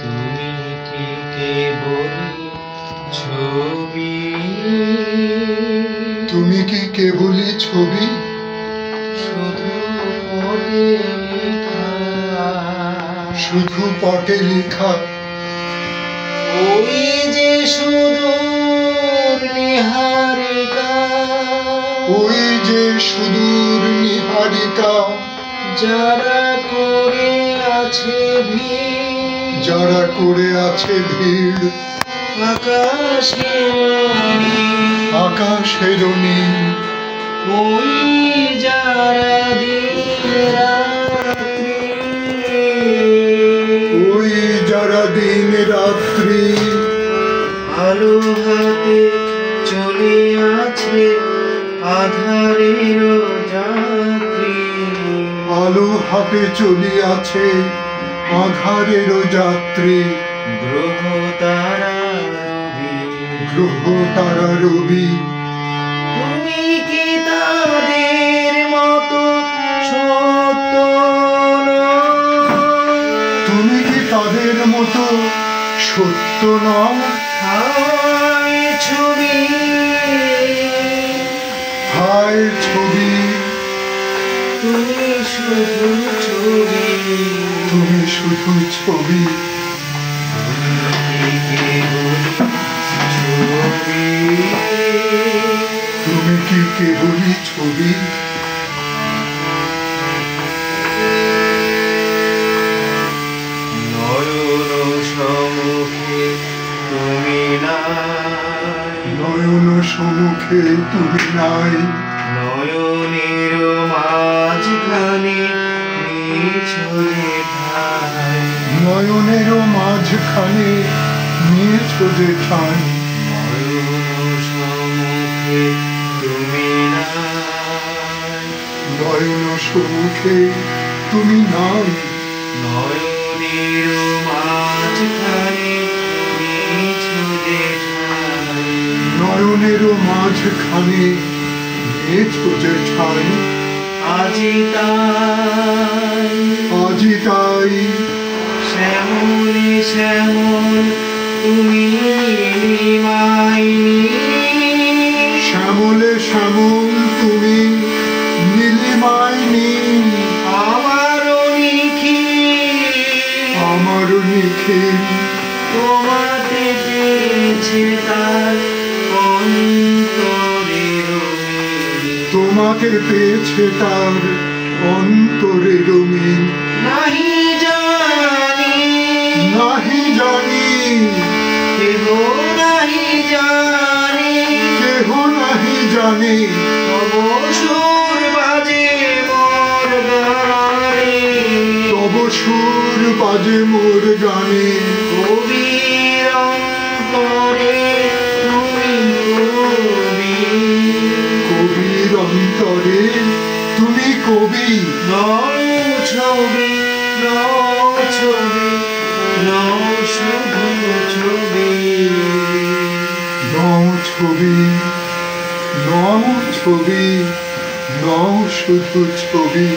তুমি কি কেবলই ছবি? তুমি কি কেবলই ছবি? শুধু পটে লেখা, শুধু পটে লেখা। ওই যে সুদূর নিহারিকা, ওই যে সুদূর নিহারিকা, যারা করে আছে ভিড়, যারা করে আছে ভিড় আকাশের নীল। ওই যারা দিন রাত্রি, ওই যারা দিন রাত্রি আলো হাতে চলে আছে আধারের যাত্রী, আলো হাতে চলিয়াছে আধারের যাত্রী। গ্রহ তারা রবি, গ্রহ তারা রবি। তুমি কি তাদের মতো সত্য নও? তুমি কি তাদের মতো সত্য নও? হায় ছবি, হায় ছবি, তুমি শুধু ছবি। তুমি শুধু ছবি। তুমি কি কেবলই ছবি? নয়ন সম্মুখে তুমি নাই, নয়ন সম্মুখে তুমি নাই। নয়নের মাঝখানে নিছলে ঠাই, নয়নের মাঝখানে নিয়েছো যে ঠাই। নয়ন সম্মুখে তুমি নাই, নয়ন সম্মুখে তুমি নাই। নয়নের মাঝখানে নিছলে ঠাই, নয়নের মাঝখানে নিয়েছো যে ঠাই। আজি তাই, আজি তাই শ্যামলে শ্যামল তুমি নীলিমাইনি, শ্যামলে শ্যামল তুমি নীলিমায় নীল। আমারও নিখিল, আমারও নিখিল তোমাতে পেয়েছে তার অন্তরের মিল। তোমাকে পেয়েছে তার অন্তরের মিল। নাহি জানি, নাহি জানি, কেহ নাহি জানি, কেহ নাহি জানে, তব সুর বাজে মোর গানে, তব সুর বাজে মোর গানে। কবির অন্তরে তুমি কবি, কবির অন্তরে তুমি কবি। নও ছবি, নও ছবি, নও শুধু ছবি। নও ছবি, নও ছবি, নও শুধু ছবি।